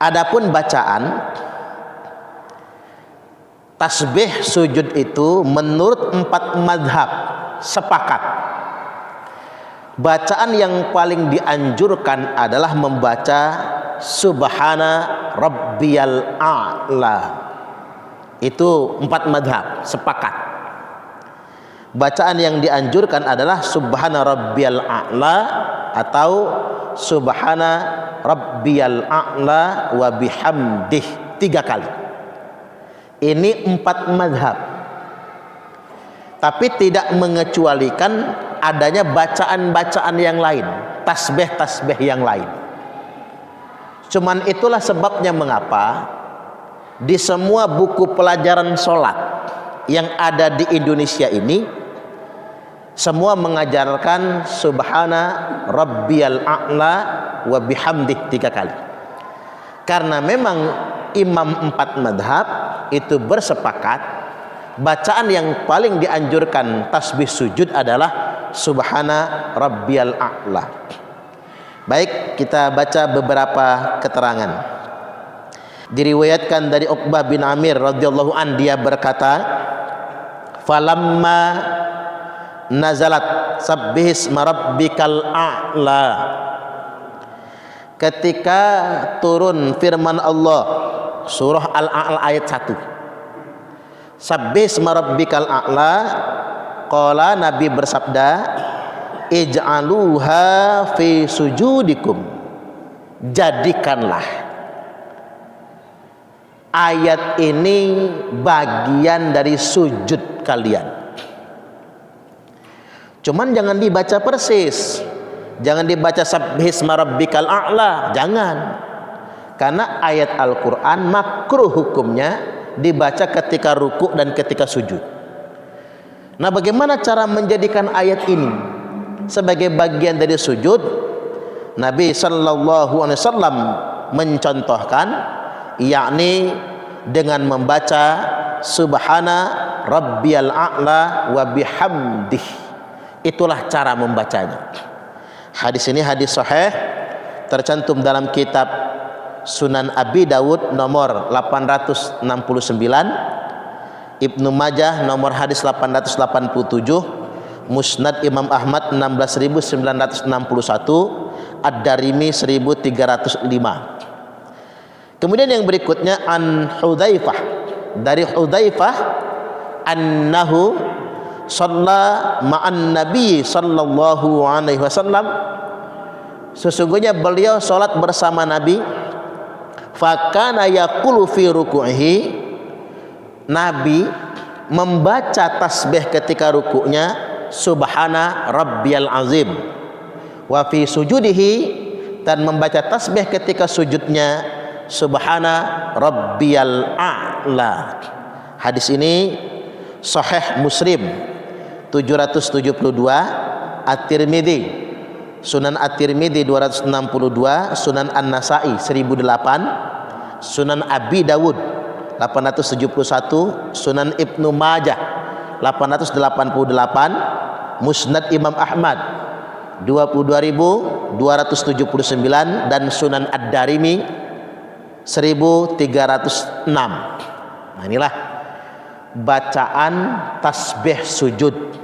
Adapun bacaan tasbih sujud itu menurut 4 madhab sepakat bacaan yang paling dianjurkan adalah membaca subhana rabbiyal a'la. Itu 4 madhab sepakat. Bacaan yang dianjurkan adalah subhana rabbiyal a'la atau subhana rabbiyal a'la wa bihamdih 3 kali. Ini 4 madhab. Tapi tidak mengecualikan adanya bacaan-bacaan yang lain, tasbih-tasbih yang lain. Cuman itulah sebabnya mengapa di semua buku pelajaran sholat yang ada di Indonesia ini semua mengajarkan subhana rabbiyal a'la wa bihamdih 3 kali. Karena memang imam 4 madhab itu bersepakat bacaan yang paling dianjurkan tasbih sujud adalah subhana rabbiyal a'la. Baik, kita baca beberapa keterangan. Diriwayatkan dari Uqbah bin Amir radhiyallahu an, dia berkata, falamma nazalat sabbihisma rabbikal a'la, ketika turun firman Allah surah Al-A'la ayat 1, sabbihisma rabbikal a'la, qala Nabi bersabda, ij'aluha fi sujudikum, jadikanlah ayat ini bagian dari sujud kalian. Cuman jangan dibaca persis, jangan dibaca sabbihisma rabbikal a'la, jangan. Karena ayat Al-Quran makruh hukumnya dibaca ketika ruku dan ketika sujud. Nah, bagaimana cara menjadikan ayat ini sebagai bagian dari sujud? Nabi sallallahu alaihi wasallam mencontohkan, yakni dengan membaca subhana rabbiyal a'la wa bihamdih. Itulah cara membacanya. Hadis ini hadis sahih, tercantum dalam kitab Sunan Abi Dawud nomor 869, Ibnu Majah nomor hadis 887, Musnad Imam Ahmad 16961, Ad-Darimi 1305. Kemudian yang berikutnya an Hudzaifah, dari Hudzaifah annahu shalla ma'an nabi sallallahu alaihi wasallam, sesungguhnya beliau salat bersama Nabi, fakana yaqulu fi ruku'ihi, Nabi membaca tasbih ketika rukuknya subhana rabbiyal azim, wa fi sujudihi, dan membaca tasbih ketika sujudnya subhana rabbiyal a'la. Hadis ini sahih Muslim 772, At-Tirmidzi, Sunan At-Tirmidzi 262, Sunan An-Nasa'i 1008, Sunan Abi Dawud 871, Sunan Ibnu Majah 888, Musnad Imam Ahmad 22.279, dan Sunan Ad-Darimi 1306. Nah, inilah bacaan tasbih sujud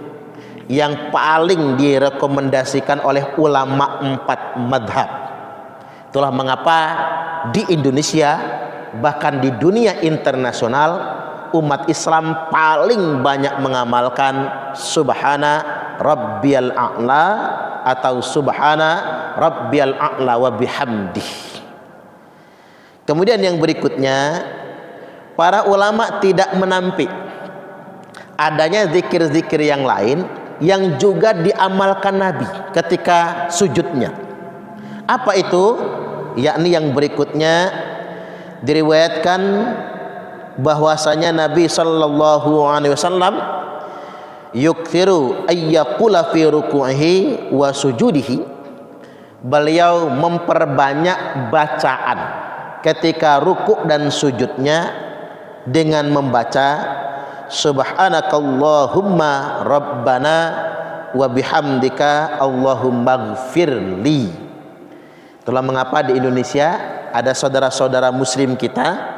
yang paling direkomendasikan oleh ulama 4 madhab. Itulah mengapa di Indonesia, bahkan di dunia internasional, umat Islam paling banyak mengamalkan subhana rabbiyal a'la atau subhana rabbiyal a'la wa bihamdih. Kemudian yang berikutnya, para ulama tidak menampik adanya zikir-zikir yang lain yang juga diamalkan Nabi ketika sujudnya. Apa itu? Yakni yang berikutnya, diriwayatkan bahwasanya Nabi sallallahu alaihi wasallam yukthiru ayyaqula fi ruku'ihi wa sujudihi, beliau memperbanyak bacaan ketika ruku' dan sujudnya dengan membaca subhanakallahumma rabbana wa bihamdika allahumma gfirli. Itulah mengapa di Indonesia ada saudara-saudara muslim kita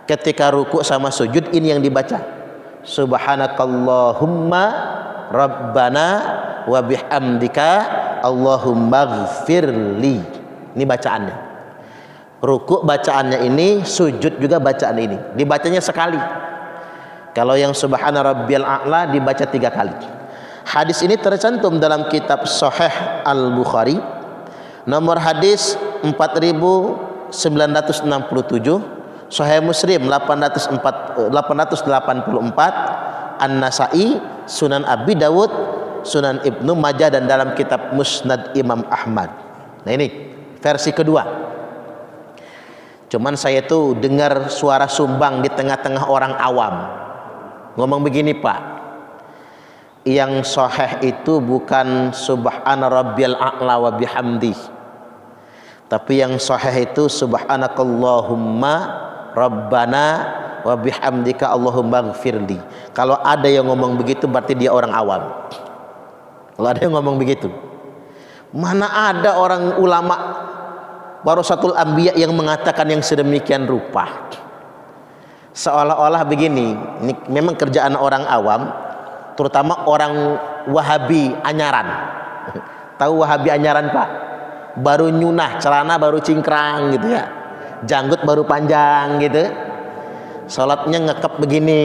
ketika ruku sama sujud ini yang dibaca, subhanakallahumma rabbana wa bihamdika allahumma ghfirli. Ini bacaannya. Ruku bacaannya ini, sujud juga bacaan ini. Dibacanya sekali. Kalau yang subhana rabbiyal a'la dibaca 3 kali. Hadis ini tercantum dalam kitab Sahih Al-Bukhari, nomor hadis 4967, Sahih Muslim 884, An-Nasai, Sunan Abi Dawud, Sunan Ibnu Majah, dan dalam kitab Musnad Imam Ahmad. Nah ini versi kedua. Cuman saya tuh dengar suara sumbang di tengah-tengah orang awam ngomong begini, Pak, yang sahih itu bukan subhana rabbiyal a'la wa bihamdi, tapi yang sahih itu subhanakallahumma rabbana wa bihamdika allahumma ghfirli. Kalau ada yang ngomong begitu berarti dia orang awam. Kalau ada yang ngomong begitu, mana ada orang ulama warasatul anbiya yang mengatakan yang sedemikian rupa. Seolah-olah begini, ini memang kerjaan orang awam, terutama orang Wahabi anyaran. Tahu Wahabi anyaran, Pak? Baru nyunah, celana baru cingkrang gitu ya, janggut baru panjang gitu, sholatnya ngekep begini,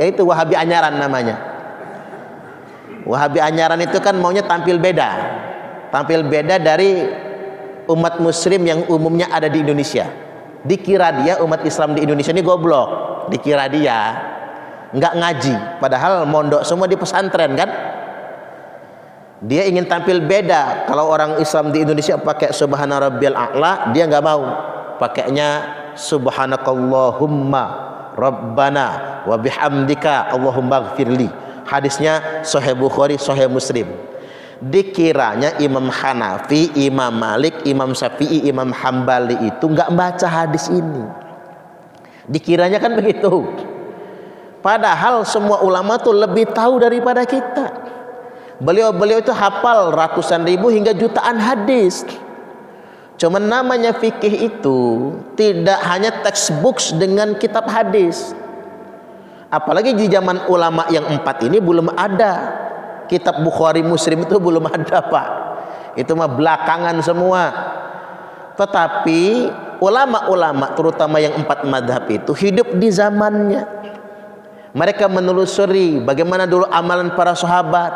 ya itu Wahabi anyaran namanya. Wahabi anyaran itu kan maunya tampil beda dari umat muslim yang umumnya ada di Indonesia. Dikira dia umat Islam di Indonesia ini goblok, dikira dia nggak ngaji, padahal mondok semua di pesantren kan. Dia ingin tampil beda. Kalau orang Islam di Indonesia pakai subhana rabbiyal a'la, dia nggak mau, pakainya subhanakallahumma rabbana wa bihamdika allahumma ghfirli. Hadisnya Sahih Bukhari, Sahih Muslim. Dikiranya Imam Hanafi, Imam Malik, Imam Syafi'i, Imam Hambali itu nggak baca hadis ini. Dikiranya kan begitu. Padahal semua ulama tuh lebih tahu daripada kita. Beliau itu hafal ratusan ribu hingga jutaan hadis. Cuman namanya fikih itu tidak hanya textbooks dengan kitab hadis. Apalagi di zaman ulama yang 4 ini belum ada. Kitab Bukhari Muslim itu belum ada, Pak. Itu mah belakangan semua. Tetapi ulama-ulama terutama yang 4 madhab itu hidup di zamannya. Mereka menelusuri bagaimana dulu amalan para sahabat.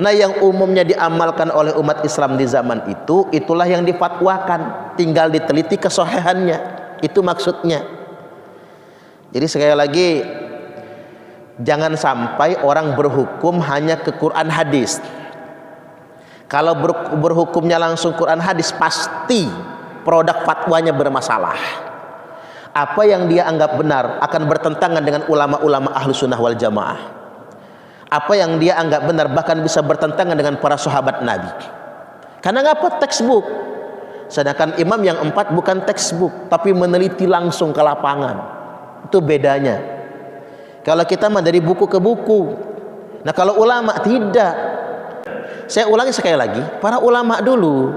Nah, yang umumnya diamalkan oleh umat Islam di zaman itu, itulah yang difatwakan. Tinggal diteliti kesohihannya. Itu maksudnya. Jadi sekali lagi, jangan sampai orang berhukum hanya ke Quran hadis. Kalau berhukumnya langsung Quran hadis, pasti produk fatwanya bermasalah. Apa yang dia anggap benar akan bertentangan dengan ulama-ulama ahlu sunnah wal jamaah. Apa yang dia anggap benar bahkan bisa bertentangan dengan para sahabat Nabi. Karena ngapa textbook? Sedangkan imam yang 4 bukan textbook, tapi meneliti langsung ke lapangan. Itu bedanya. Kalau kita mah dari buku ke buku. Nah, kalau ulama tidak. Saya ulangi sekali lagi, para ulama dulu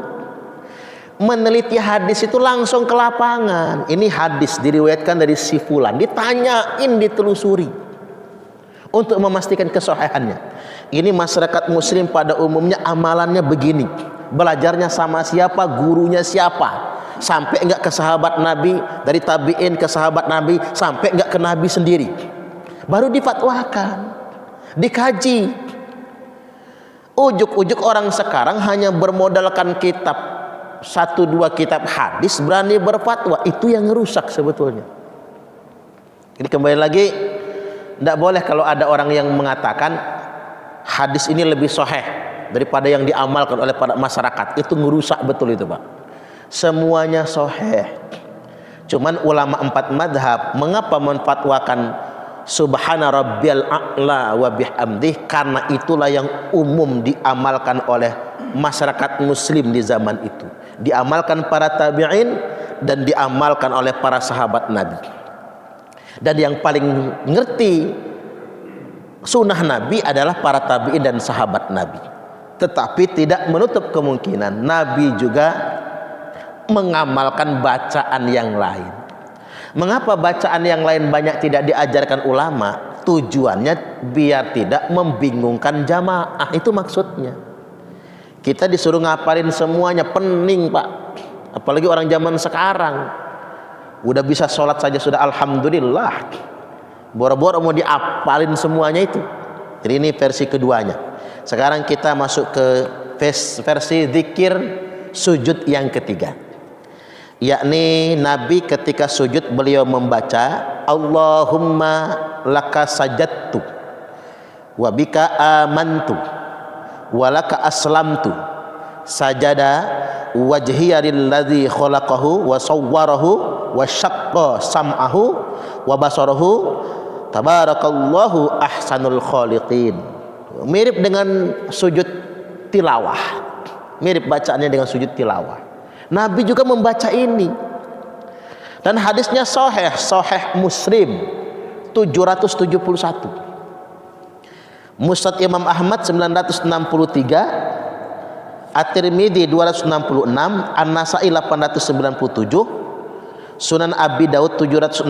meneliti hadis itu langsung ke lapangan. Ini hadis diriwayatkan dari si fulan, ditanyain, ditelusuri untuk memastikan kesohihannya. Ini masyarakat muslim pada umumnya amalannya begini. Belajarnya sama siapa, gurunya siapa. Sampai enggak ke sahabat Nabi, dari tabi'in ke sahabat Nabi, sampai enggak ke Nabi sendiri. Baru difatwakan, dikaji. Ujuk-ujuk orang sekarang hanya bermodalkan kitab 1-2 kitab hadis berani berfatwa. Itu yang rusak sebetulnya. Jadi kembali lagi, tidak boleh kalau ada orang yang mengatakan hadis ini lebih sahih daripada yang diamalkan oleh para masyarakat. Itu ngerusak betul itu, Pak. Semuanya sahih. Cuman ulama 4 madhab mengapa menfatwakan subhana rabbiyal a'la wa bihamdih? Karena itulah yang umum diamalkan oleh masyarakat muslim di zaman itu, diamalkan para tabi'in dan diamalkan oleh para sahabat Nabi. Dan yang paling ngerti sunnah Nabi adalah para tabi'in dan sahabat Nabi. Tetapi tidak menutup kemungkinan Nabi juga mengamalkan bacaan yang lain. Mengapa bacaan yang lain banyak tidak diajarkan ulama? Tujuannya biar tidak membingungkan jamaah, itu maksudnya. Kita disuruh ngapalin semuanya, pening Pak. Apalagi orang zaman sekarang, udah bisa sholat saja sudah alhamdulillah, boro-boro mau diapalin semuanya itu. Jadi ini versi keduanya. Sekarang kita masuk ke versi zikir sujud yang ketiga, yakni Nabi ketika sujud beliau membaca Allahumma laka sajadtu wa bika amantu wa laka aslamtu sajada wajhiya lilladzi khalaqahu wa sawwarahu wa syaqqa sam'ahu wa basarahu tabarakallahu ahsanul khaliqin. Mirip dengan sujud tilawah, mirip bacaannya dengan sujud tilawah. Nabi juga membaca ini, dan hadisnya sahih Muslim 771, Musnad Imam Ahmad 963, At-Tirmidzi 266, An-Nasa'i 897, Sunan Abi Daud 760,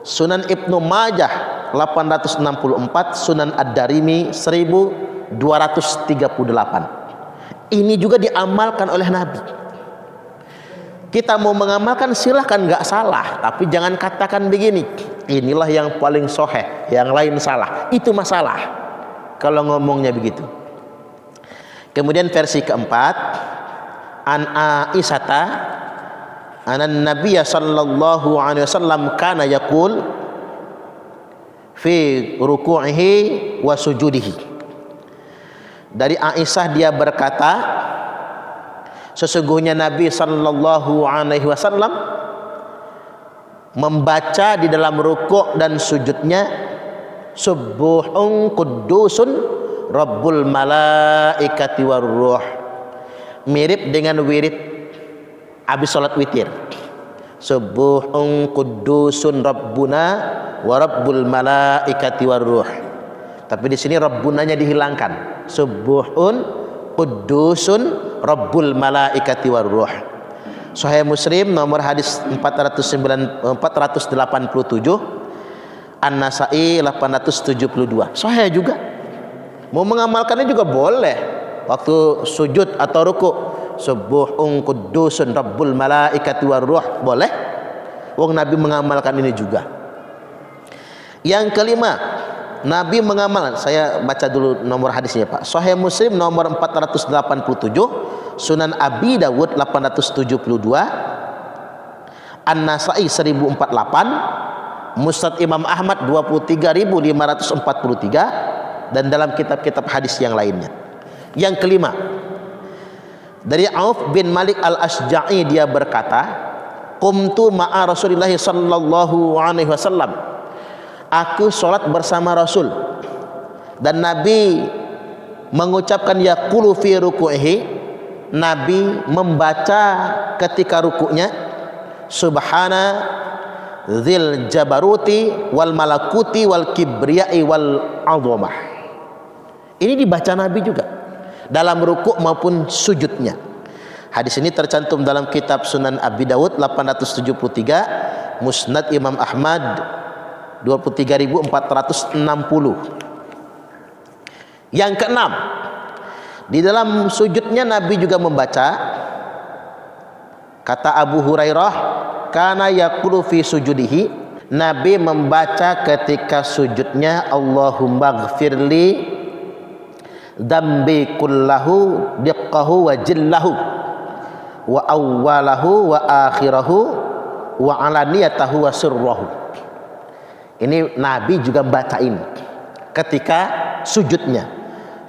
Sunan Ibnu Majah 864, Sunan Ad-Darimi 1238. Ini juga diamalkan oleh Nabi. Kita mau mengamalkan silahkan, nggak salah, tapi jangan katakan begini, inilah yang paling sahih, yang lain salah. Itu masalah kalau ngomongnya begitu. Kemudian versi keempat, an Aisyata anan Nabiyya sallallahu alaihi wasallam kana yaqul fi ruku'ihi wa sujudihi. Dari Aisyah dia berkata, sesungguhnya Nabi sallallahu alaihi wasallam membaca di dalam rukuk dan sujudnya subuhun qudusun rabbul malaikati warruh, mirip dengan wirid habis salat witir, subuhun qudusun rabbuna wa rabbul malaikati warruh. Tapi di sini rabbunanya dihilangkan, subuhun qudusun rabbul malaikati warruh. Sahih Muslim nomor hadis 487, An-Nasa'i 872. Sahih juga. Mau mengamalkannya juga boleh waktu sujud atau rukuk, subuhun qudusun rabbul malaikati warruh, boleh. Wong Nabi mengamalkan ini juga. Yang kelima, Nabi mengamalkan, saya baca dulu nomor hadisnya Pak. Sahih Muslim nomor 487, Sunan Abi Dawud 872, An-Nasa'i 1048, Musnad Imam Ahmad 23543, dan dalam kitab-kitab hadis yang lainnya. Yang kelima, dari Auf bin Malik Al-Asja'i dia berkata, qumtu ma'a Rasulillah sallallahu alaihi wasallam, aku sholat bersama Rasul, dan Nabi mengucapkan yaqulu fi ruku'ihi, Nabi membaca ketika rukuknya subhana dzil jabaruti wal malakuti wal kibriyai wal azamah. Ini dibaca Nabi juga dalam rukuk maupun sujudnya. Hadis ini tercantum dalam kitab Sunan Abi Dawud 873, Musnad Imam Ahmad 23.460. Yang keenam, di dalam sujudnya Nabi juga membaca, kata Abu Hurairah, kana yaqulu fi sujudihi, Nabi membaca ketika sujudnya Allahumma ghfirli dzambi kullahu diqqahu wa jillahu wa awwalahu wa akhirahu wa alaniyatahu wa sirrahu. Ini Nabi juga bacain ketika sujudnya.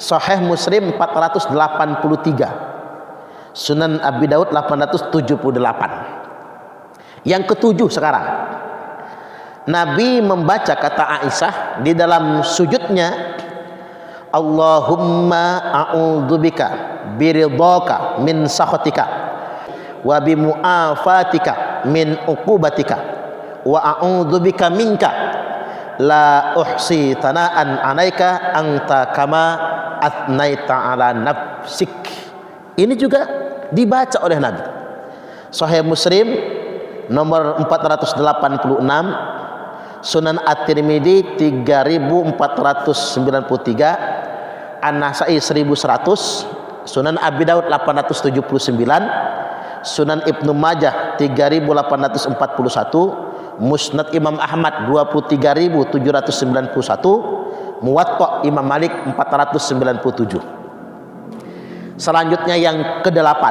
Sahih Muslim 483, Sunan Abi Daud 878. Yang ketujuh sekarang, Nabi membaca kata Aisyah di dalam sujudnya, Allahumma a'udzubika biridhaka min sakhatika wa bimu'afatika min uqubatika wa a'udzubika minka la uhsi tanaan alaika anta kama atnaita ala nafsik. Ini juga dibaca oleh Nabi. Sahih Muslim nomor 486, Sunan At-Tirmidzi 3493, An-Nasa'i 1100, Sunan Abi Daud 879, Sunan Ibnu Majah 3841, Musnad Imam Ahmad 23791, Muwatta Imam Malik 497. Selanjutnya yang ke-8,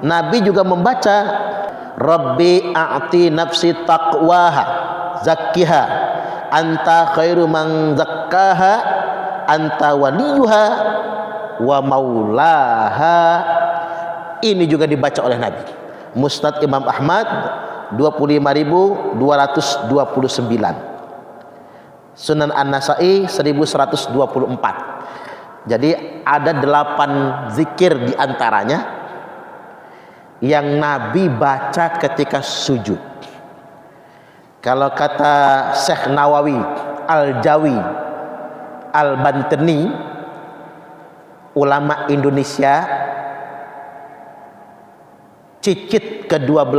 Nabi juga membaca Rabbi a'ti nafsi taqwaha zakkiha anta khairu man zakkaha anta waliyuha wa maulaha. Ini juga dibaca oleh Nabi. Musnad Imam Ahmad 25.229, Sunan An-Nasa'i 1124. Jadi ada 8 zikir diantaranya yang Nabi baca ketika sujud. Kalau kata Syekh Nawawi Al-Jawi Al-Bantani, ulama Indonesia, cicit ke-12,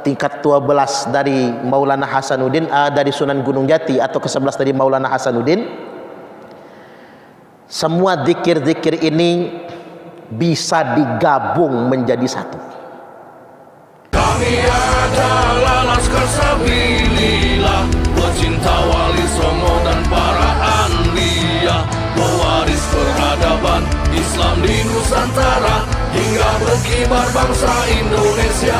tingkat 12 dari Maulana Hasanuddin, dari Sunan Gunung Jati, atau ke-11 dari Maulana Hasanuddin. Semua zikir-zikir ini bisa digabung menjadi satu. Kami adalah Laskar Sabilillah, pecinta Wali Songo dan para anbiya, pewaris peradaban Islam di Nusantara hingga berkibar bangsa Indonesia.